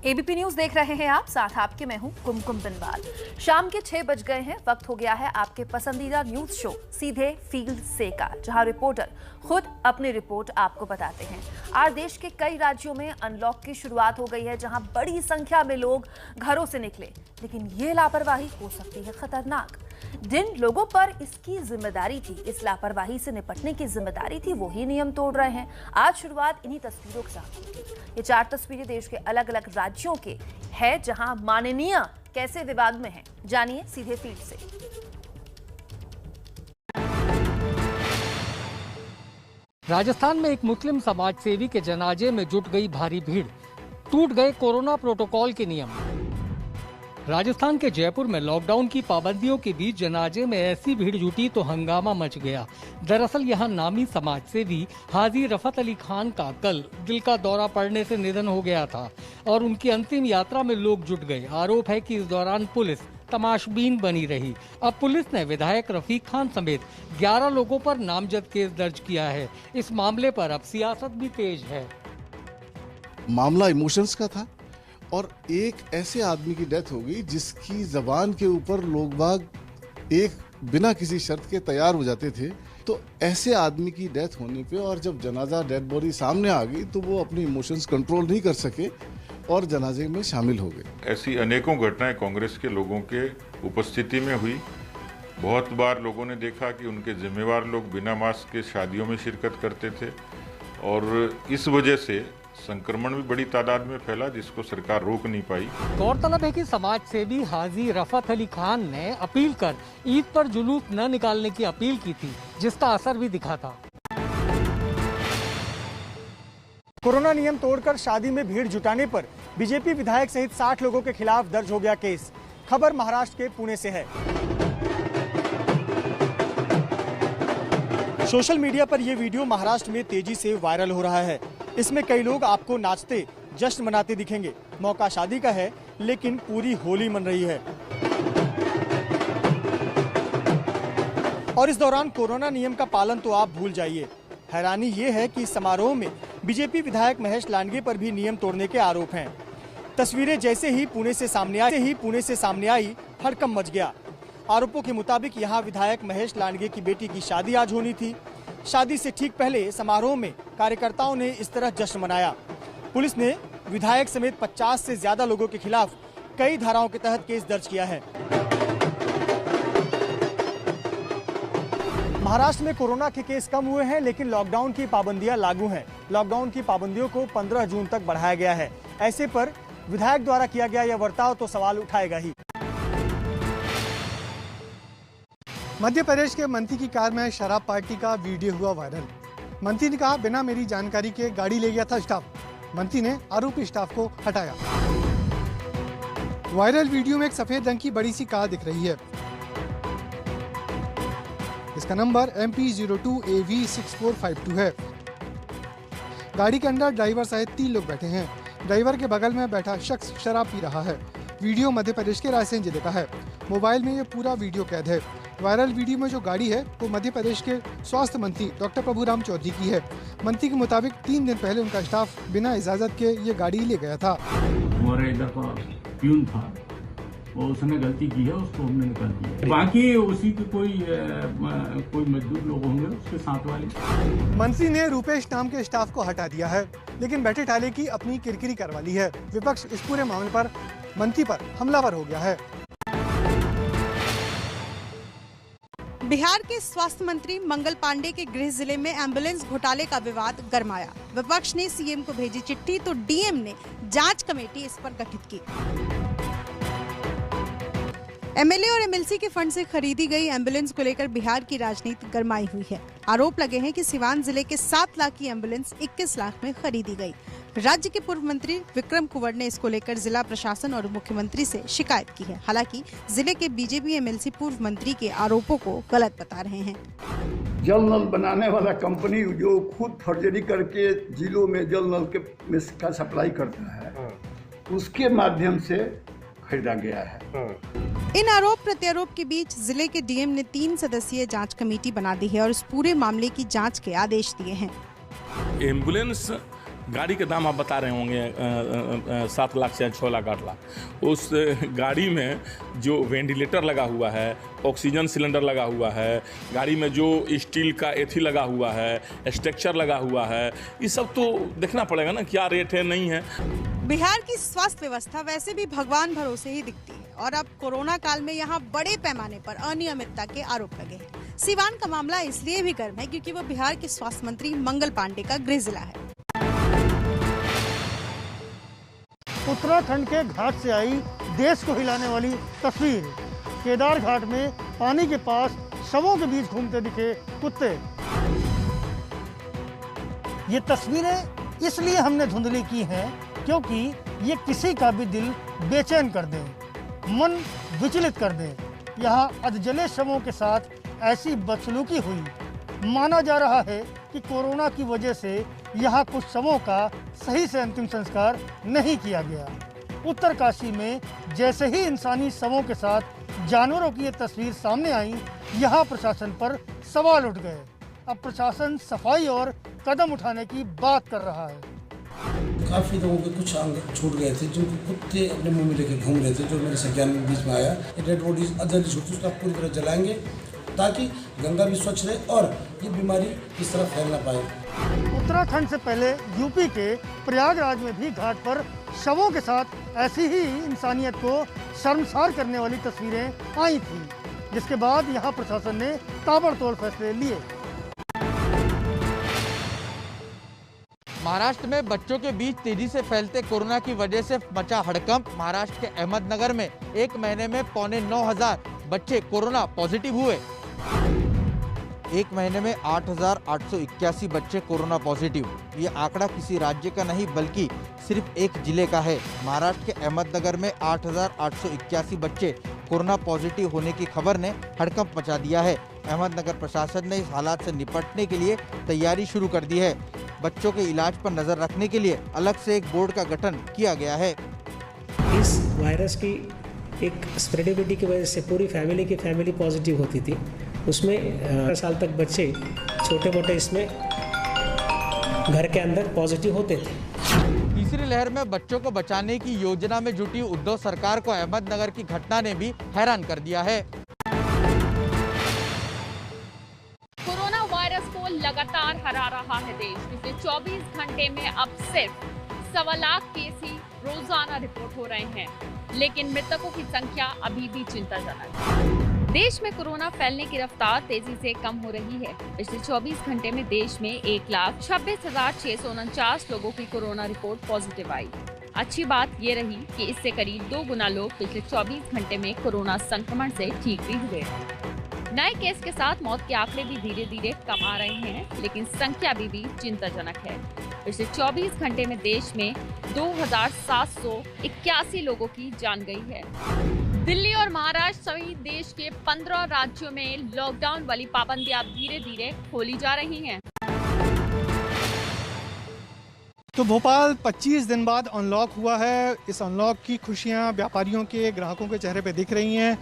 ABP news देख रहे हैं आप, साथ आपके मैं हूं कुमकुम बिनवाल। शाम के 6 बज गए हैं, वक्त हो गया है आपके पसंदीदा न्यूज शो सीधे फील्ड से का, जहां रिपोर्टर खुद अपनी रिपोर्ट आपको बताते हैं। आज देश के कई राज्यों में अनलॉक की शुरुआत हो गई है, जहां बड़ी संख्या में लोग घरों से निकले, लेकिन ये लापरवाही हो सकती है खतरनाक। जिन लोगों पर इसकी जिम्मेदारी थी, इस लापरवाही से निपटने की जिम्मेदारी थी, वो ही नियम तोड़ रहे हैं। आज शुरुआत इन्हीं तस्वीरों के साथ होगी। ये 4 तस्वीरें देश के अलग अलग राज्यों के हैं, जहां माननीय कैसे विवाद में हैं। जानिए सीधे फील्ड से। राजस्थान में एक मुस्लिम समाज सेवी के जनाजे में जुट गई भारी भीड़, टूट गए कोरोना प्रोटोकॉल के नियम। राजस्थान के जयपुर में लॉकडाउन की पाबंदियों के बीच जनाजे में ऐसी भीड़ जुटी तो हंगामा मच गया। दरअसल यहां नामी समाज सेवी हाजी रफत अली खान का कल दिल का दौरा पड़ने से निधन हो गया था और उनकी अंतिम यात्रा में लोग जुट गए। आरोप है कि इस दौरान पुलिस तमाशबीन बनी रही। अब पुलिस ने विधायक रफीक खान समेत 11 लोगों पर नामजद केस दर्ज किया है। इस मामले पर अब सियासत भी तेज है। मामला इमोशंस का था और एक ऐसे आदमी की डेथ हो गई जिसकी जबान के ऊपर लोग बाग एक बिना किसी शर्त के तैयार हो जाते थे। तो ऐसे आदमी की डेथ होने पे और जब जनाजा डेड बॉडी सामने आ गई तो वो अपने इमोशंस कंट्रोल नहीं कर सके और जनाजे में शामिल हो गए। ऐसी अनेकों घटनाएं कांग्रेस के लोगों के उपस्थिति में हुई। बहुत बार लोगों ने देखा कि उनके जिम्मेवार लोग बिना मास्क के शादियों में शिरकत करते थे और इस वजह से संक्रमण भी बड़ी तादाद में फैला, जिसको सरकार रोक नहीं पाई। गौरतलब है कि समाज सेवी हाजी रफत अली खान ने अपील कर ईद पर जुलूस न निकालने की अपील की थी, जिसका असर भी दिखा था। कोरोना नियम तोड़कर शादी में भीड़ जुटाने पर बीजेपी विधायक सहित 60 लोगों के खिलाफ दर्ज हो गया केस। खबर महाराष्ट्र के पुणे से है। सोशल मीडिया पर यह वीडियो महाराष्ट्र में तेजी से वायरल हो रहा है। इसमें कई लोग आपको नाचते जश्न मनाते दिखेंगे। मौका शादी का है, लेकिन पूरी होली मन रही है और इस दौरान कोरोना नियम का पालन तो आप भूल जाइए। हैरानी ये है कि इस समारोह में बीजेपी विधायक महेश लांडगे पर भी नियम तोड़ने के आरोप हैं। तस्वीरें जैसे ही पुणे से सामने आई हड़कंप मच गया। आरोपों के मुताबिक यहाँ विधायक महेश लांडगे की बेटी की शादी आज होनी थी। शादी से ठीक पहले समारोह में कार्यकर्ताओं ने इस तरह जश्न मनाया। पुलिस ने विधायक समेत 50 से ज्यादा लोगों के खिलाफ कई धाराओं के तहत केस दर्ज किया है। महाराष्ट्र में कोरोना के केस कम हुए हैं, लेकिन लॉकडाउन की पाबंदियां लागू हैं। लॉकडाउन की पाबंदियों को 15 जून तक बढ़ाया गया है। ऐसे पर विधायक द्वारा किया गया यह बर्ताव तो सवाल उठाएगा ही। मध्य प्रदेश के मंत्री की कार में शराब पार्टी का वीडियो हुआ वायरल। मंत्री ने कहा, बिना मेरी जानकारी के गाड़ी ले गया था स्टाफ। मंत्री ने आरोपी स्टाफ को हटाया। वायरल वीडियो में एक सफेद रंग की बड़ी सी कार दिख रही है। इसका नंबर MP02AV6452 है। गाड़ी के अंदर ड्राइवर सहित 3 लोग बैठे हैं। ड्राइवर के बगल में बैठा शख्स शराब पी रहा है। वीडियो मध्य प्रदेश के रायसेन जिले का है। मोबाइल में ये पूरा वीडियो कैद है। वायरल वीडियो में जो गाड़ी है वो मध्य प्रदेश के स्वास्थ्य मंत्री डॉक्टर प्रभुराम चौधरी की है। मंत्री के मुताबिक 3 दिन पहले उनका स्टाफ बिना इजाजत के ये गाड़ी ले गया था। हमारे इधर का प्यून था, वो उसने गलती की है, उसको हमने निकाल दिया। बाकी उसी के कोई मजदूर लोग होंगे उसके साथ वाले। मंत्री ने रूपेश नाम के स्टाफ को हटा दिया है, लेकिन बैठे ठाले की अपनी किरकिरी करवा ली है। विपक्ष इस पूरे मामले पर मंत्री पर हमलावर हो गया है। बिहार के स्वास्थ्य मंत्री मंगल पांडे के गृह जिले में एम्बुलेंस घोटाले का विवाद गरमाया। विपक्ष ने सीएम को भेजी चिट्ठी तो डीएम ने जांच कमेटी इस पर गठित की। एमएलए और एमएलसी के फंड से खरीदी गई एम्बुलेंस को लेकर बिहार की राजनीति गरमाई हुई है। आरोप लगे हैं कि सिवान जिले के 7 लाख की एम्बुलेंस 21 लाख में खरीदी गई। राज्य के पूर्व मंत्री विक्रम कुंवर ने इसको लेकर जिला प्रशासन और मुख्यमंत्री से शिकायत की है। हालांकि जिले के बीजेपी एमएलसी पूर्व मंत्री के आरोपों को गलत बता रहे हैं। जल नल बनाने वाला कंपनी जो खुद फर्जरी करके जिलों में जल नल का सप्लाई करता है, उसके माध्यम से खरीदा गया है। इन आरोप प्रत्यारोप के बीच जिले के डीएम ने 3 सदस्यीय जांच कमेटी बना दी है और इस पूरे मामले की जांच के आदेश दिए हैं। एम्बुलेंस गाड़ी के दाम आप बता रहे होंगे 7 लाख से 6 लाख 8 लाख। उस गाड़ी में जो वेंटिलेटर लगा हुआ है, ऑक्सीजन सिलेंडर लगा हुआ है, गाड़ी में जो स्टील का एथी लगा हुआ है, स्ट्रक्चर लगा हुआ है, ये सब तो देखना पड़ेगा ना क्या रेट है नहीं है। बिहार की स्वास्थ्य व्यवस्था वैसे भी भगवान भरोसे ही दिखती है और अब कोरोना काल में यहाँ बड़े पैमाने पर अनियमितता के आरोप लगे हैं। सीवान का मामला इसलिए भी गर्म है क्योंकि वो बिहार के स्वास्थ्य मंत्री मंगल पांडे का गृह जिला है। उत्तराखंड के घाट से आई देश को हिलाने वाली तस्वीर। केदार घाट में पानी के पास शवों के बीच घूमते दिखे कुत्ते। ये तस्वीरें इसलिए हमने धुंधली की हैं क्योंकि ये किसी का भी दिल बेचैन कर दे, मन विचलित कर दे। यहाँ अधजले शवों के साथ ऐसी बदसलूकी हुई। माना जा रहा है कि कोरोना की वजह से यहाँ कुछ शवों का सही से अंतिम संस्कार नहीं किया गया। उत्तरकाशी में जैसे ही इंसानी शवों के साथ जानवरों की ये तस्वीर सामने आई, यहाँ प्रशासन पर सवाल उठ गए। अब प्रशासन सफाई और कदम उठाने की बात कर रहा है। काफ़ी लोगों के कुछ अंग छूट गए थे, जो कुत्ते अपने मुंह में लेकर घूम रहे थे, जो मेरे संज्ञान में बीच में आया। डेड बॉडीज अदर छूटी, उसका पूरी तरह जलाएंगे ताकि गंगा भी स्वच्छ रहे और ये बीमारी इस तरह फैल ना पाए। उत्तराखंड से पहले यूपी के प्रयागराज में भी घाट पर शवों के साथ ऐसी ही इंसानियत को शर्मसार करने वाली तस्वीरें आई थी, जिसके बाद यहाँ प्रशासन ने ताबड़तोड़ फैसले लिए। महाराष्ट्र में बच्चों के बीच तेजी से फैलते कोरोना की वजह से मचा हड़कंप। महाराष्ट्र के अहमदनगर में एक महीने में 9,500 बच्चे कोरोना पॉजिटिव हुए। एक महीने में 8,881 बच्चे कोरोना पॉजिटिव। ये आंकड़ा किसी राज्य का नहीं बल्कि सिर्फ एक जिले का है। महाराष्ट्र के अहमदनगर में 8,881 बच्चे कोरोना पॉजिटिव होने की खबर ने हड़कंप मचा दिया है। अहमदनगर प्रशासन ने इस हालात से निपटने के लिए तैयारी शुरू कर दी है। बच्चों के इलाज पर नजर रखने के लिए अलग से एक बोर्ड का गठन किया गया है। इस वायरस की एक स्प्रेडेबिलिटी की वजह से पूरी फैमिली पॉजिटिव होती थी। उसमें 18 साल तक बच्चे छोटे मोटे इसमें घर के अंदर पॉजिटिव होते थे। तीसरी लहर में बच्चों को बचाने की योजना में जुटी उद्धव सरकार को अहमदनगर की घटना ने भी हैरान कर दिया है। कोरोना वायरस को लगातार हरा रहा है देश। पिछले 24 घंटे में अब सिर्फ 1.25 लाख केस ही रोजाना रिपोर्ट हो रहे हैं, लेकिन मृतकों की संख्या अभी भी चिंताजनक है। देश में कोरोना फैलने की रफ्तार तेजी से कम हो रही है। पिछले 24 घंटे में देश में 1,26,649 लोगों की कोरोना रिपोर्ट पॉजिटिव आई। अच्छी बात ये रही कि इससे करीब 2 गुना लोग पिछले 24 घंटे में कोरोना संक्रमण से ठीक भी हुए। नए केस के साथ मौत के आंकड़े भी धीरे धीरे कम आ रहे हैं, लेकिन संख्या अभी भी चिंताजनक है। पिछले 24 घंटे में देश में 2,781 लोगों की जान गई है। दिल्ली और महाराष्ट्र समेत देश के 15 राज्यों में लॉकडाउन वाली पाबंदियां धीरे धीरे खोली जा रही हैं। तो भोपाल 25 दिन बाद अनलॉक हुआ है। इस अनलॉक की खुशियां व्यापारियों के, ग्राहकों के चेहरे पे दिख रही हैं।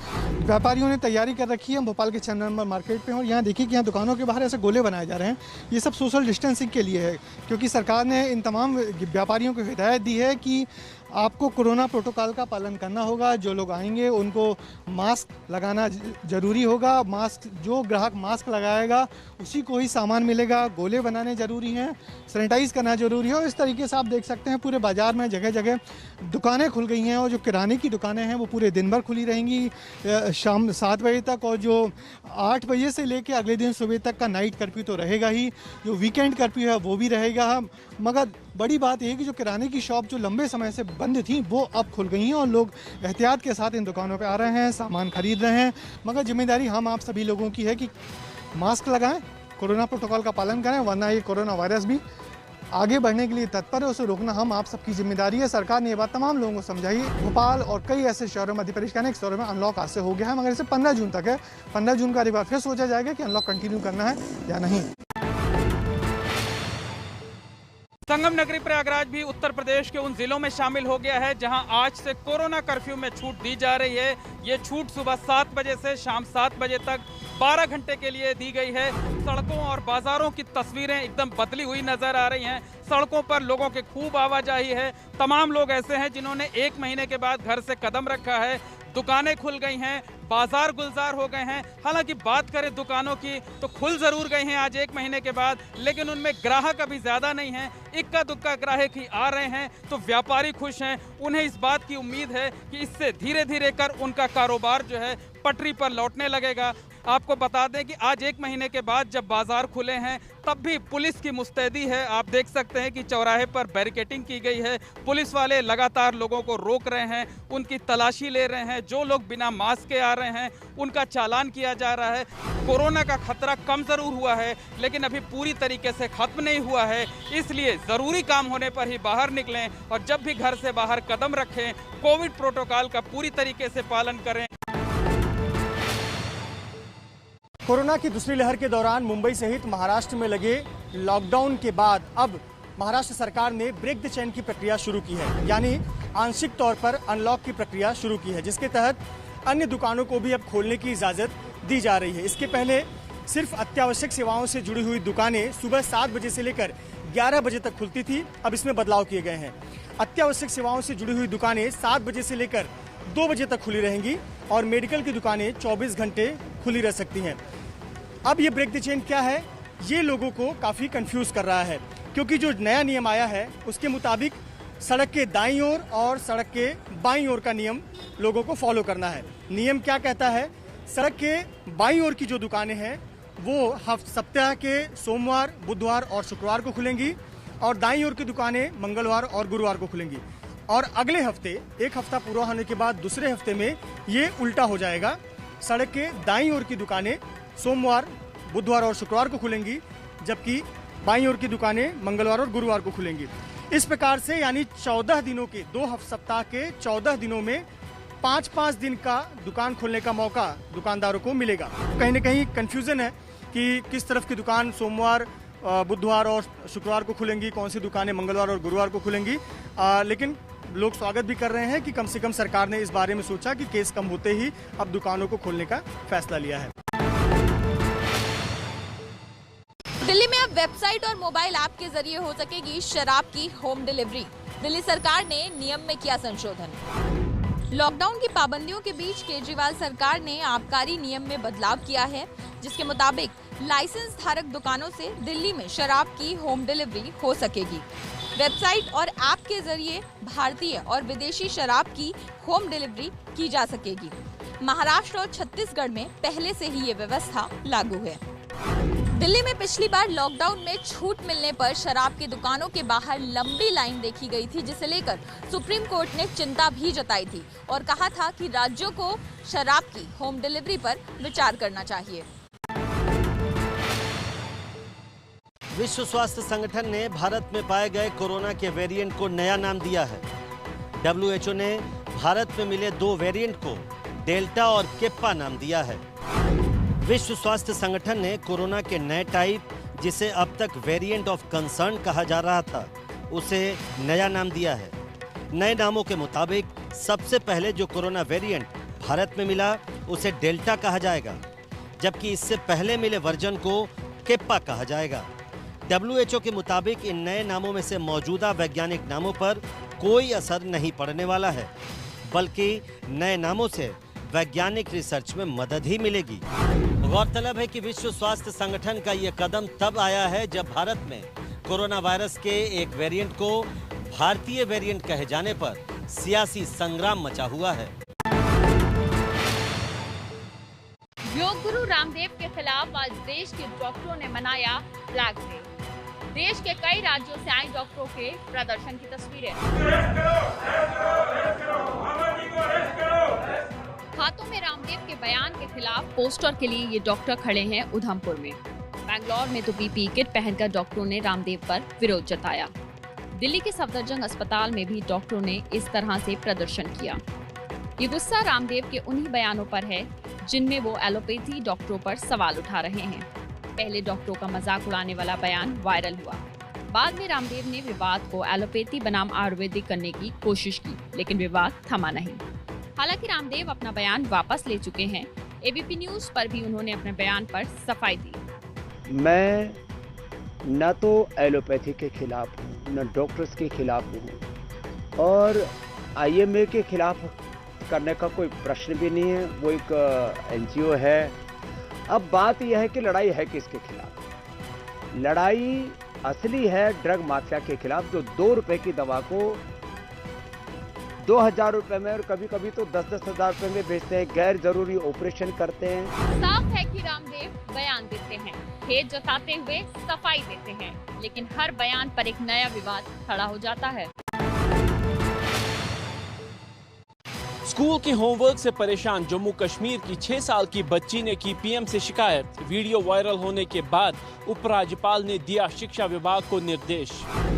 व्यापारियों ने तैयारी कर रखी है। हम भोपाल के 6 नंबर मार्केट पे हैं और यहाँ देखिए कि यहाँ दुकानों के बाहर ऐसे गोले बनाए जा रहे हैं। ये सब सोशल डिस्टेंसिंग के लिए है, क्योंकि सरकार ने इन तमाम व्यापारियों को हिदायत दी है कि आपको कोरोना प्रोटोकॉल का पालन करना होगा। जो लोग आएंगे उनको मास्क लगाना ज़रूरी होगा। मास्क, जो ग्राहक मास्क लगाएगा उसी को ही सामान मिलेगा। गोले बनाने ज़रूरी हैं, सैनिटाइज़ करना ज़रूरी है। और इस तरीके से आप देख सकते हैं पूरे बाज़ार में जगह जगह दुकानें खुल गई हैं। और जो किराने की दुकानें हैं वो पूरे दिन भर खुली रहेंगी, शाम 7 बजे तक। और जो 8 बजे से लेकर अगले दिन सुबह तक का नाइट कर्फ्यू तो रहेगा ही। जो वीकेंड कर्फ्यू है वो भी रहेगा। मगर बड़ी बात यह कि जो किराने की शॉप जो लंबे समय से बंद थी वो अब खुल गई हैं और लोग एहतियात के साथ इन दुकानों पे आ रहे हैं, सामान खरीद रहे हैं। मगर जिम्मेदारी हम आप सभी लोगों की है कि मास्क लगाएं, कोरोना प्रोटोकॉल का पालन करें, वरना ये कोरोना वायरस भी आगे बढ़ने के लिए तत्पर है। उसे रोकना हम आप सबकी जिम्मेदारी है। सरकार ने ये बात तमाम लोगों को समझाई। भोपाल और कई ऐसे शहरों, मध्य प्रदेश के अनेक शहरों में अनलॉक आज से हो गया है, मगर इसे 15 जून तक है। 15 जून का बार फिर सोचा जाएगा कि अनलॉक कंटिन्यू करना है या नहीं। संगम नगरी प्रयागराज भी उत्तर प्रदेश के उन जिलों में शामिल हो गया है जहां आज से कोरोना कर्फ्यू में छूट दी जा रही है। ये छूट सुबह 7 बजे से शाम 7 बजे तक 12 घंटे के लिए दी गई है। सड़कों और बाजारों की तस्वीरें एकदम बदली हुई नजर आ रही हैं। सड़कों पर लोगों के खूब आवाजाही है। तमाम लोग ऐसे हैं जिन्होंने 1 महीने के बाद घर से कदम रखा है। दुकानें खुल गई हैं, बाजार गुलजार हो गए हैं। हालांकि बात करें दुकानों की तो खुल जरूर गए हैं आज 1 महीने के बाद, लेकिन उनमें ग्राहक अभी ज्यादा नहीं है। इक्का दुक्का ग्राहक ही आ रहे हैं तो व्यापारी खुश हैं। उन्हें इस बात की उम्मीद है कि इससे धीरे धीरे कर उनका कारोबार जो है पटरी पर लौटने लगेगा। आपको बता दें कि आज 1 महीने के बाद जब बाजार खुले हैं तब भी पुलिस की मुस्तैदी है। आप देख सकते हैं कि चौराहे पर बैरिकेडिंग की गई है। पुलिस वाले लगातार लोगों को रोक रहे हैं, उनकी तलाशी ले रहे हैं। जो लोग बिना मास्क के आ रहे हैं उनका चालान किया जा रहा है। कोरोना का खतरा कम जरूर हुआ है लेकिन अभी पूरी तरीके से खत्म नहीं हुआ है, इसलिए जरूरी काम होने पर ही बाहर निकलें और जब भी घर से बाहर कदम रखें कोविड प्रोटोकॉल का पूरी तरीके से पालन करें। कोरोना की दूसरी लहर के दौरान मुंबई सहित महाराष्ट्र में लगे लॉकडाउन के बाद अब महाराष्ट्र सरकार ने ब्रेक द चेन की प्रक्रिया शुरू की है, यानी आंशिक तौर पर अनलॉक की प्रक्रिया शुरू की है, जिसके तहत अन्य दुकानों को भी अब खोलने की इजाज़त दी जा रही है। इसके पहले सिर्फ अत्यावश्यक सेवाओं से जुड़ी हुई दुकानें सुबह 7 बजे से लेकर 11 बजे तक खुलती थी। अब इसमें बदलाव किए गए हैं। अत्यावश्यक सेवाओं से जुड़ी हुई दुकानें 7 बजे से लेकर 2 बजे तक खुली रहेंगी और मेडिकल की दुकानें 24 घंटे खुली रह सकती हैं। अब ये ब्रेक द चेन क्या है, ये लोगों को काफ़ी कंफ्यूज कर रहा है, क्योंकि जो नया नियम आया है उसके मुताबिक सड़क के दाईं ओर और सड़क के बाईं ओर का नियम लोगों को फॉलो करना है। नियम क्या कहता है, सड़क के बाईं ओर की जो दुकानें हैं वो सप्ताह के सोमवार, बुधवार और शुक्रवार को खुलेंगी और दाईं ओर की दुकानें मंगलवार और गुरुवार को खुलेंगी। और अगले हफ्ते, एक हफ्ता पूरा होने के बाद दूसरे हफ्ते में ये उल्टा हो जाएगा। सड़क के दाईं ओर की दुकानें सोमवार, बुधवार और शुक्रवार को खुलेंगी, जबकि बाईं ओर की दुकानें मंगलवार और गुरुवार को खुलेंगी। इस प्रकार से यानी 14 दिनों के 2 सप्ताह के 14 दिनों में 5-5 दिन का दुकान खोलने का मौका दुकानदारों को मिलेगा। कहीं न कहीं कंफ्यूजन है कि किस तरफ की दुकान सोमवार, बुधवार और शुक्रवार को खुलेंगी, कौन सी दुकानें मंगलवार और गुरुवार को खुलेंगी। लेकिन लोग स्वागत भी कर रहे हैं कि कम से कम सरकार ने इस बारे में सोचा कि केस कम होते ही अब दुकानों को खोलने का फैसला लिया है। दिल्ली में अब वेबसाइट और मोबाइल ऐप के जरिए हो सकेगी शराब की होम डिलीवरी। दिल्ली सरकार ने नियम में किया संशोधन। लॉकडाउन की पाबंदियों के बीच केजरीवाल सरकार ने आबकारी नियम में बदलाव किया है, जिसके मुताबिक लाइसेंस धारक दुकानों से दिल्ली में शराब की होम डिलीवरी हो सकेगी। वेबसाइट और ऐप के जरिए भारतीय और विदेशी शराब की होम डिलीवरी की जा सकेगी। महाराष्ट्र और छत्तीसगढ़ में पहले से ही ये व्यवस्था लागू है। दिल्ली में पिछली बार लॉकडाउन में छूट मिलने पर शराब की दुकानों के बाहर लंबी लाइन देखी गई थी, जिसे लेकर सुप्रीम कोर्ट ने चिंता भी जताई थी और कहा था कि राज्यों को शराब की होम डिलीवरी पर विचार करना चाहिए। विश्व स्वास्थ्य संगठन ने भारत में पाए गए कोरोना के वेरिएंट को नया नाम दिया है। WHO ने भारत में मिले 2 वेरिएंट को डेल्टा और केप्पा नाम दिया है। विश्व स्वास्थ्य संगठन ने कोरोना के नए टाइप, जिसे अब तक वेरिएंट ऑफ कंसर्न कहा जा रहा था, उसे नया नाम दिया है। नए नामों के मुताबिक सबसे पहले जो कोरोना वेरिएंट भारत में मिला उसे डेल्टा कहा जाएगा, जबकि इससे पहले मिले वर्जन को केप्पा कहा जाएगा। WHO के मुताबिक इन नए नामों में से मौजूदा वैज्ञानिक नामों पर कोई असर नहीं पड़ने वाला है, बल्कि नए नामों से वैज्ञानिक रिसर्च में मदद ही मिलेगी। गौरतलब है कि विश्व स्वास्थ्य संगठन का ये कदम तब आया है जब भारत में कोरोना वायरस के एक वेरिएंट को भारतीय वेरिएंट कहे जाने पर सियासी संग्राम मचा हुआ है। योग गुरु रामदेव के खिलाफ आज देश के डॉक्टरों ने मनाया ब्लैक डे। देश के कई राज्यों से आए डॉक्टरों के प्रदर्शन की तस्वीरें। हाथों में रामदेव के बयान के खिलाफ पोस्टर के लिए ये डॉक्टर खड़े हैं उधमपुर में। बैंगलोर में तो पीपीई किट पहनकर डॉक्टरों ने रामदेव पर विरोध जताया। दिल्ली के सफदरजंग अस्पताल में भी डॉक्टरों ने इस तरह से प्रदर्शन किया। ये गुस्सा रामदेव के उन्हीं बयानों पर है जिनमें वो एलोपैथी डॉक्टरों पर सवाल उठा रहे हैं। पहले डॉक्टरों का मजाक उड़ाने वाला बयान वायरल हुआ। बाद में रामदेव ने विवाद को एलोपैथी बनाम आयुर्वेदिक करने की कोशिश की, लेकिन विवाद थमा नहीं। हालांकि रामदेव अपना बयान वापस ले चुके हैं। एबीपी न्यूज पर भी उन्होंने अपने बयान पर सफाई दी। मैं न तो एलोपैथी के खिलाफ हूँ, न डॉक्टर्स के खिलाफ हूँ, और IMA के खिलाफ करने का कोई प्रश्न भी नहीं है। वो एक NGO है। अब बात यह है कि लड़ाई है किसके खिलाफ। लड़ाई असली है ड्रग माफिया के खिलाफ, जो 2 रुपए की दवा को 2000 रुपए में और कभी कभी तो 10-10 हजार रुपए में बेचते हैं, गैर जरूरी ऑपरेशन करते हैं। साफ है कि रामदेव बयान देते हैं, खेद जताते हुए सफाई देते हैं, लेकिन हर बयान पर एक नया विवाद खड़ा हो जाता है। स्कूल के होमवर्क से परेशान जम्मू कश्मीर की 6 साल की बच्ची ने की PM से शिकायत। वीडियो वायरल होने के बाद उपराज्यपाल ने दिया शिक्षा विभाग को निर्देश।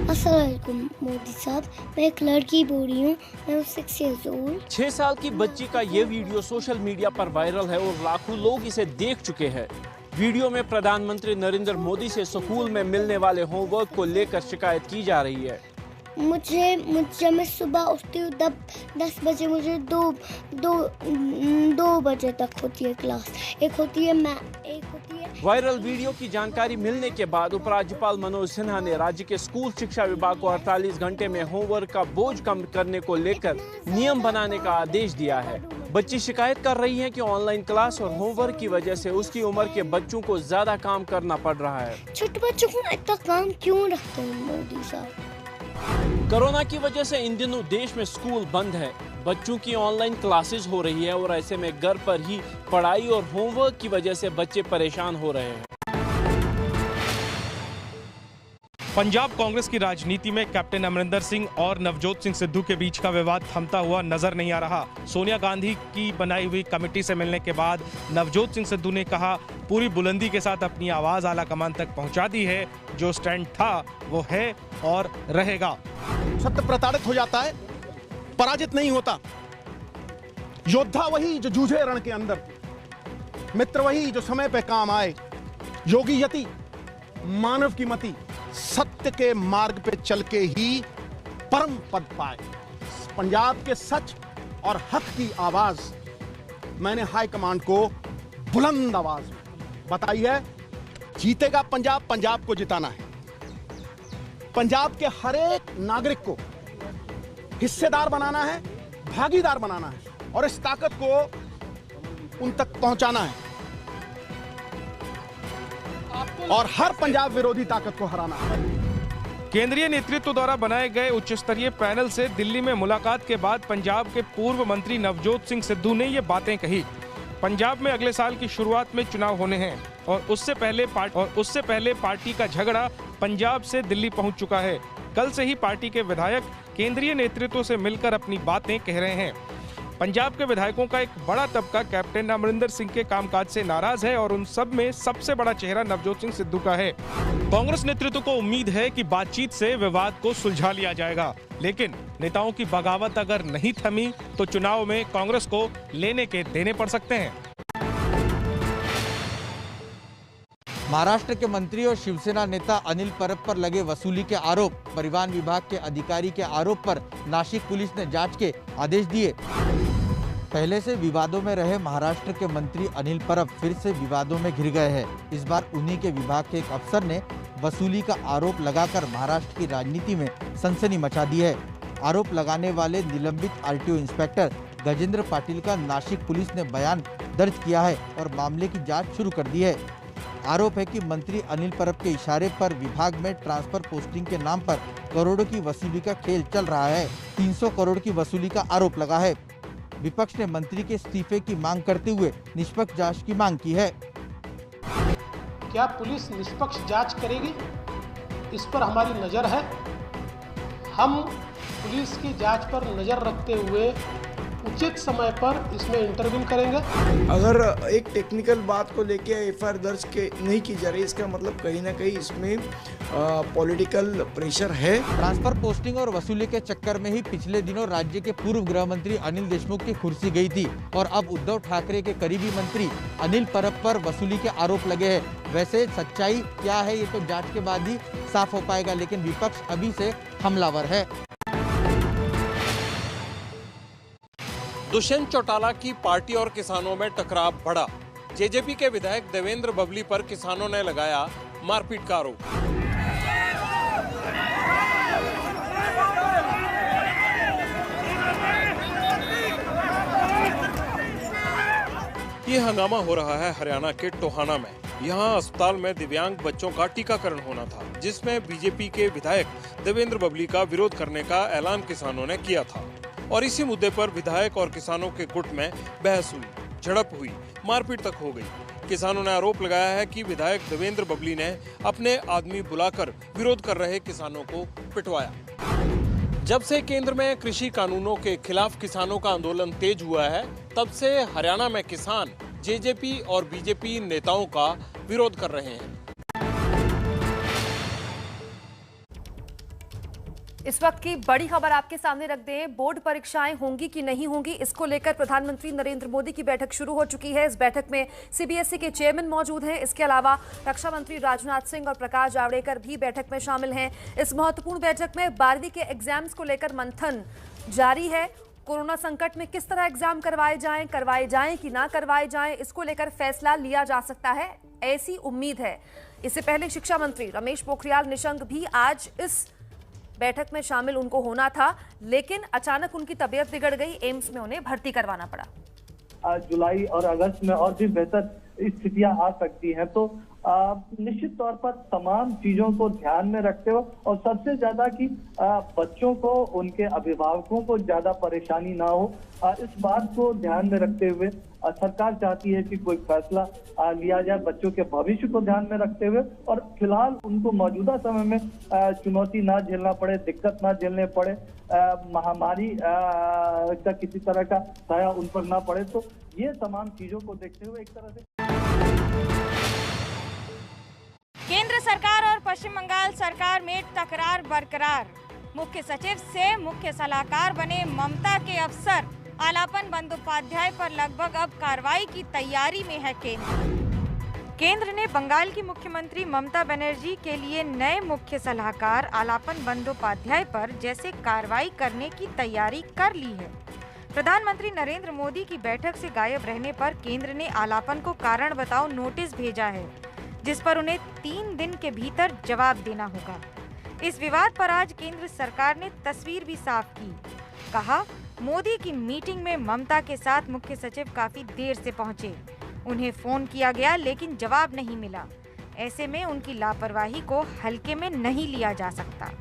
अस्सलाम वालेकुम मोदी साहब, मैं एक लड़की बोल रही हूँ, मैं 6 years old। 6 साल की बच्ची का ये वीडियो सोशल मीडिया पर वायरल है और लाखों लोग इसे देख चुके हैं। वीडियो में प्रधानमंत्री नरेंद्र मोदी से स्कूल में मिलने वाले होमवर्क को लेकर शिकायत की जा रही है। मुझे मैं सुबह उठती हूँ 10 बजे, मुझे दो बजे तक होती है क्लास, एक होती है। वायरल वीडियो की जानकारी मिलने के बाद उपराज्यपाल मनोज सिन्हा ने राज्य के स्कूल शिक्षा विभाग को 48 घंटे में होमवर्क का बोझ कम करने को लेकर नियम बनाने का आदेश दिया है। बच्ची शिकायत कर रही है कि ऑनलाइन क्लास और होमवर्क की वजह से उसकी उम्र के बच्चों को ज्यादा काम करना पड़ रहा है। छोटे बच्चों को इतना काम क्यों रखते हैं मोदी साहब? कोरोना की वजह से इन दिनों देश में स्कूल बंद है, बच्चों की ऑनलाइन क्लासेस हो रही है और ऐसे में घर पर ही पढ़ाई और होमवर्क की वजह से बच्चे परेशान हो रहे हैं। पंजाब कांग्रेस की राजनीति में कैप्टन अमरिंदर सिंह और नवजोत सिंह सिद्धू के बीच का विवाद थमता हुआ नजर नहीं आ रहा। सोनिया गांधी की बनाई हुई कमेटी से मिलने के बाद नवजोत सिंह सिद्धू ने कहा, पूरी बुलंदी के साथ अपनी आवाज आला कमान तक पहुंचा दी है, जो स्टैंड था वो है और रहेगा। सत्य प्रताड़ित हो जाता है, पराजित नहीं होता। योद्धा वही जो जूझे रण के अंदर, मित्र वही जो समय पे काम आए, योगी यति मानव की मति, सत्य के मार्ग पे चल के ही परम पद पाए। पंजाब के सच और हक की आवाज मैंने हाई कमांड को बुलंद आवाज में बताई है। जीतेगा पंजाब, पंजाब को जिताना है। पंजाब के हर एक नागरिक को हिस्सेदार बनाना है, भागीदार बनाना है और इस ताकत को उन तक पहुंचाना है और हर पंजाब विरोधी ताकत को हराना है। केंद्रीय नेतृत्व द्वारा बनाए गए उच्च स्तरीय पैनल से दिल्ली में मुलाकात के बाद पंजाब के पूर्व मंत्री नवजोत सिंह सिद्धू ने ये बातें कही। पंजाब में अगले साल की शुरुआत में चुनाव होने हैं और उससे पहले पार्टी का झगड़ा पंजाब से दिल्ली पहुंच चुका है। कल से ही पार्टी के विधायक केंद्रीय नेतृत्व से मिलकर अपनी बातें कह रहे हैं। पंजाब के विधायकों का एक बड़ा तबका कैप्टन अमरिंदर सिंह के कामकाज से नाराज है और उन सब में सबसे बड़ा चेहरा नवजोत सिंह सिद्धू का है। कांग्रेस नेतृत्व को उम्मीद है कि बातचीत से विवाद को सुलझा लिया जाएगा, लेकिन नेताओं की बगावत अगर नहीं थमी तो चुनाव में कांग्रेस को लेने के देने पड़ सकते हैं। महाराष्ट्र के मंत्री और शिवसेना नेता अनिल परब पर लगे वसूली के आरोप, परिवहन विभाग के अधिकारी के आरोप पर नासिक पुलिस ने जांच के आदेश दिए। पहले से विवादों में रहे महाराष्ट्र के मंत्री अनिल परब फिर से विवादों में घिर गए हैं। इस बार उन्हीं के विभाग के एक अफसर ने वसूली का आरोप लगाकर महाराष्ट्र की राजनीति में सनसनी मचा दी है। आरोप लगाने वाले निलंबित RTO इंस्पेक्टर गजेंद्र पाटिल का नासिक पुलिस ने बयान दर्ज किया है और मामले की जाँच शुरू कर दी है। आरोप है कि मंत्री अनिल परब के इशारे पर विभाग में ट्रांसफर पोस्टिंग के नाम पर करोड़ों की वसूली का खेल चल रहा है। 300 करोड़ की वसूली का आरोप लगा है। विपक्ष ने मंत्री के इस्तीफे की मांग करते हुए निष्पक्ष जांच की मांग की है। क्या पुलिस निष्पक्ष जांच करेगी, इस पर हमारी नज़र है। हम पुलिस की जांच पर नज़र रखते हुए उचित समय पर इसमें इंटरव्यू करेंगे। अगर एक टेक्निकल बात को लेके FIR दर्ज नहीं की जा रही, इसका मतलब कहीं ना कहीं इसमें पॉलिटिकल प्रेशर है। ट्रांसफर पोस्टिंग और वसूली के चक्कर में ही पिछले दिनों राज्य के पूर्व गृह मंत्री अनिल देशमुख की कुर्सी गई थी और अब उद्धव ठाकरे के करीबी मंत्री अनिल परब पर वसूली के आरोप लगे हैं। वैसे सच्चाई क्या है ये तो जांच के बाद ही साफ हो पाएगा, लेकिन विपक्ष अभी से हमलावर है। दुष्यंत चौटाला की पार्टी और किसानों में टकराव बढ़ा। जेजेपी के विधायक देवेंद्र बबली पर किसानों ने लगाया मारपीट का आरोप। ये हंगामा हो रहा है हरियाणा के टोहाना में। यहाँ अस्पताल में दिव्यांग बच्चों का टीकाकरण होना था, जिसमें बीजेपी के विधायक देवेंद्र बबली का विरोध करने का ऐलान किसानों ने किया था और इसी मुद्दे पर विधायक और किसानों के गुट में बहस हुई, झड़प हुई, मारपीट तक हो गई। किसानों ने आरोप लगाया है कि विधायक देवेंद्र बबली ने अपने आदमी बुलाकर विरोध कर रहे किसानों को पिटवाया। जब से केंद्र में कृषि कानूनों के खिलाफ किसानों का आंदोलन तेज हुआ है, तब से हरियाणा में किसान जेजेपी और बीजेपी नेताओं का विरोध कर रहे हैं। इस वक्त की बड़ी खबर आपके सामने रख दें। बोर्ड परीक्षाएं होंगी कि नहीं होंगी, इसको लेकर प्रधानमंत्री नरेंद्र मोदी की बैठक शुरू हो चुकी है। इस बैठक में सीबीएसई के चेयरमैन मौजूद हैं। इसके अलावा रक्षा मंत्री राजनाथ सिंह और प्रकाश जावड़ेकर भी बैठक में शामिल हैं। इस महत्वपूर्ण बैठक में 12वीं के एग्जाम्स को लेकर मंथन जारी है। कोरोना संकट में किस तरह एग्जाम करवाए जाएं कि ना करवाए जाएं, इसको लेकर फैसला लिया जा सकता है, ऐसी उम्मीद है। इससे पहले शिक्षा मंत्री रमेश पोखरियाल निशंक भी आज इस बैठक में शामिल उनको होना था, लेकिन अचानक उनकी तबीयत बिगड़ गई, एम्स में उन्हें भर्ती करवाना पड़ा। जुलाई और अगस्त में और भी बेहतर स्थितियां आ सकती हैं, तो निश्चित तौर पर तमाम चीजों को ध्यान में रखते हुए और सबसे ज्यादा कि बच्चों को, उनके अभिभावकों को ज्यादा परेशानी ना हो, इस बात को ध्यान में रखते हुए सरकार चाहती है कि कोई फैसला लिया जाए बच्चों के भविष्य को ध्यान में रखते हुए, और फिलहाल उनको मौजूदा समय में चुनौती ना झेलना पड़े, दिक्कत ना झेलने पड़े, महामारी का किसी तरह का साया उन पर ना पड़े। तो ये तमाम चीजों को देखते हुए एक तरह से केंद्र सरकार और पश्चिम बंगाल सरकार में टकरार बरकरार। मुख्य सचिव से मुख्य सलाहकार बने ममता के अफसर आलापन बंदोपाध्याय पर लगभग अब कार्रवाई की तैयारी में है केंद्र ने बंगाल की मुख्यमंत्री ममता बनर्जी के लिए नए मुख्य सलाहकार आलापन बंदोपाध्याय पर जैसे कार्रवाई करने की तैयारी कर ली है। प्रधानमंत्री नरेंद्र मोदी की बैठक से गायब रहने पर केंद्र ने आलापन को कारण बताओ नोटिस भेजा है, जिस पर उन्हें 3 दिन के भीतर जवाब देना होगा। इस विवाद पर आज केंद्र सरकार ने तस्वीर भी साफ की। कहा, मोदी की मीटिंग में ममता के साथ मुख्य सचिव काफी देर से पहुंचे। उन्हें फोन किया गया लेकिन जवाब नहीं मिला। ऐसे में उनकी लापरवाही को हल्के में नहीं लिया जा सकता।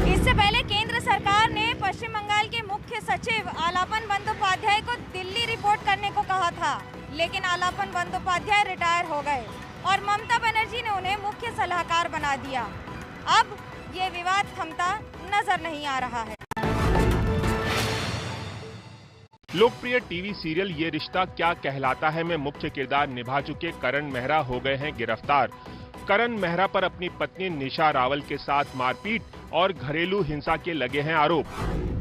इससे पहले केंद्र सरकार ने पश्चिम बंगाल के मुख्य सचिव आलापन बंदोपाध्याय को दिल्ली रिपोर्ट करने को कहा था, लेकिन आलापन बंदोपाध्याय रिटायर हो गए और ममता बनर्जी ने उन्हें मुख्य सलाहकार बना दिया। अब ये विवाद थमता नजर नहीं आ रहा है। लोकप्रिय टीवी सीरियल ये रिश्ता क्या कहलाता है में मुख्य किरदार निभा चुके करण मेहरा हो गए हैं गिरफ्तार। करण मेहरा पर अपनी पत्नी निशा रावल के साथ मारपीट और घरेलू हिंसा के लगे हैं आरोप।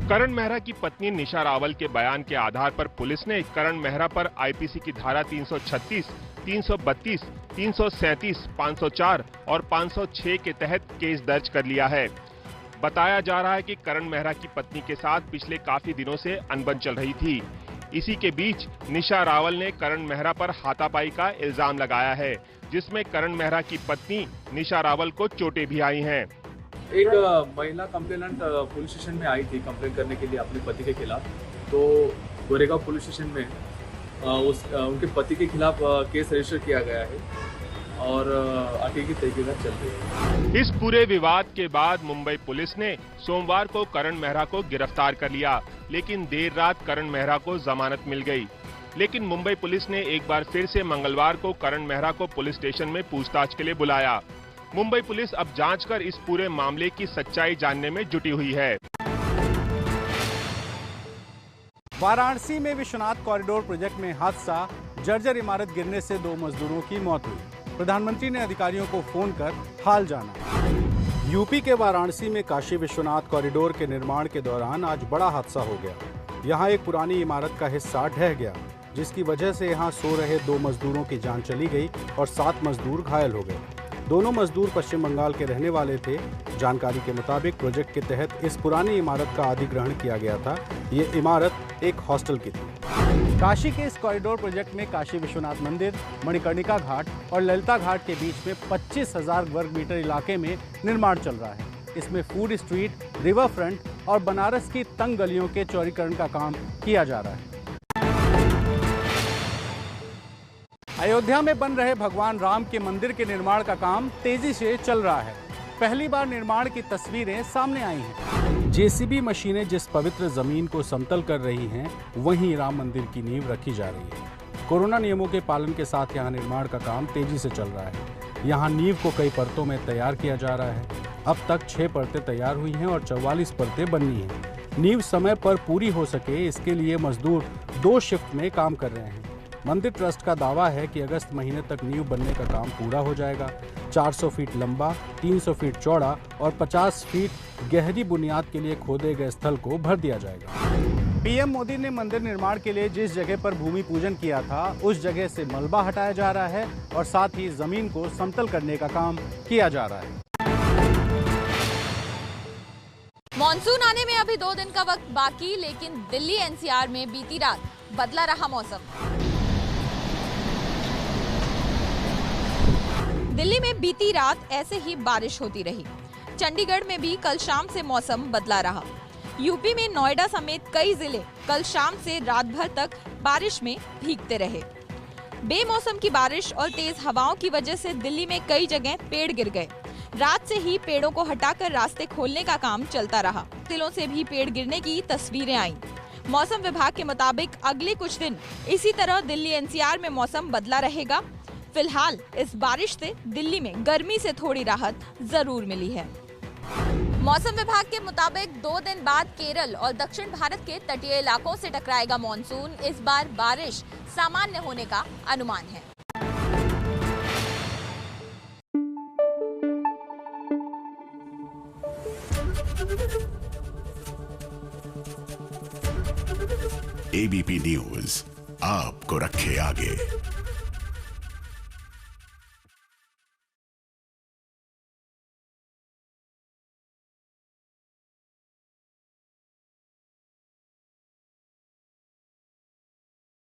करण मेहरा की पत्नी निशा रावल के बयान के आधार पर पुलिस ने करण मेहरा पर आईपीसी की धारा 336, 332, 337, 504 और 506 के तहत केस दर्ज कर लिया है। बताया जा रहा है कि करण मेहरा की पत्नी के साथ पिछले काफी दिनों से अनबन चल रही थी। इसी के बीच निशा रावल ने करण मेहरा पर हाथापाई का इल्जाम लगाया है, जिसमें करण मेहरा की पत्नी निशा रावल को चोटें भी आई हैं। एक महिला कंप्लेनेंट पुलिस स्टेशन में आई थी कंप्लेंट करने के लिए अपने पति के खिलाफ। तो गोरेगांव पुलिस स्टेशन में उनके पति के खिलाफ केस रजिस्टर किया गया है और आगे की तहकीकात चल रही है। इस पूरे विवाद के बाद मुंबई पुलिस ने सोमवार को करण मेहरा को गिरफ्तार कर लिया, लेकिन देर रात करण मेहरा को जमानत मिल गई। लेकिन मुंबई पुलिस ने एक बार फिर से मंगलवार को करण मेहरा को पुलिस स्टेशन में पूछताछ के लिए बुलाया। मुंबई पुलिस अब जांच कर इस पूरे मामले की सच्चाई जानने में जुटी हुई है। वाराणसी में विश्वनाथ कॉरिडोर प्रोजेक्ट में हादसा, जर्जर इमारत गिरने से 2 मजदूरों की मौत हुई। प्रधानमंत्री ने अधिकारियों को फोन कर हाल जाना। यूपी के वाराणसी में काशी विश्वनाथ कॉरिडोर के निर्माण के दौरान आज बड़ा हादसा हो गया। यहां एक पुरानी इमारत का हिस्सा ढह गया। जिसकी वजह से यहां सो रहे 2 मजदूरों की जान चली गई और 7 मजदूर घायल हो गए। दोनों मजदूर पश्चिम बंगाल के रहने वाले थे। जानकारी के मुताबिक प्रोजेक्ट के तहत इस पुरानी इमारत का अधिग्रहण किया गया था। ये इमारत एक हॉस्टल की थी। काशी के इस कॉरिडोर प्रोजेक्ट में काशी विश्वनाथ मंदिर, मणिकर्णिका घाट और ललिता घाट के बीच में 25,000 वर्ग मीटर इलाके में निर्माण चल रहा है। इसमें फूड स्ट्रीट, रिवर फ्रंट और बनारस की तंग गलियों के चौड़ीकरण का काम किया जा रहा है। अयोध्या में बन रहे भगवान राम के मंदिर के निर्माण का काम तेजी से चल रहा है। पहली बार निर्माण की तस्वीरें सामने आई हैं। जेसीबी मशीनें जिस पवित्र जमीन को समतल कर रही हैं, वहीं राम मंदिर की नींव रखी जा रही है। कोरोना नियमों के पालन के साथ यहां निर्माण का काम तेजी से चल रहा है। यहां नींव को कई परतों में तैयार किया जा रहा है। अब तक 6 परतें तैयार हुई हैं और 44 परतें बननी हैं। नींव समय पर पूरी हो सके, इसके लिए मजदूर 2 शिफ्ट में काम कर रहे हैं। मंदिर ट्रस्ट का दावा है कि अगस्त महीने तक नींव बनने का काम पूरा हो जाएगा। 400 फीट लंबा, 300 फीट चौड़ा और 50 फीट गहरी बुनियाद के लिए खोदे गए स्थल को भर दिया जाएगा। पीएम मोदी ने मंदिर निर्माण के लिए जिस जगह पर भूमि पूजन किया था, उस जगह से मलबा हटाया जा रहा है और साथ ही जमीन को समतल करने का काम किया जा रहा है। मॉनसून आने में अभी 2 दिन का वक्त बाकी, लेकिन दिल्ली एनसीआर में बीती रात बदला रहा मौसम। दिल्ली में बीती रात ऐसे ही बारिश होती रही। चंडीगढ़ में भी कल शाम से मौसम बदला रहा। यूपी में नोएडा समेत कई जिले कल शाम से रात भर तक बारिश में भीगते रहे। बेमौसम की बारिश और तेज हवाओं की वजह से दिल्ली में कई जगह पेड़ गिर गए। रात से ही पेड़ों को हटाकर रास्ते खोलने का काम चलता रहा। जिलों से भी पेड़ गिरने की तस्वीरें आईं। मौसम विभाग के मुताबिक अगले कुछ दिन इसी तरह दिल्ली एनसीआर में मौसम बदला रहेगा। फिलहाल इस बारिश से दिल्ली में गर्मी से थोड़ी राहत जरूर मिली है। मौसम विभाग के मुताबिक 2 दिन बाद केरल और दक्षिण भारत के तटीय इलाकों से टकराएगा मॉनसून। इस बार बारिश सामान्य होने का अनुमान है। एबीपी न्यूज आपको रखे आगे।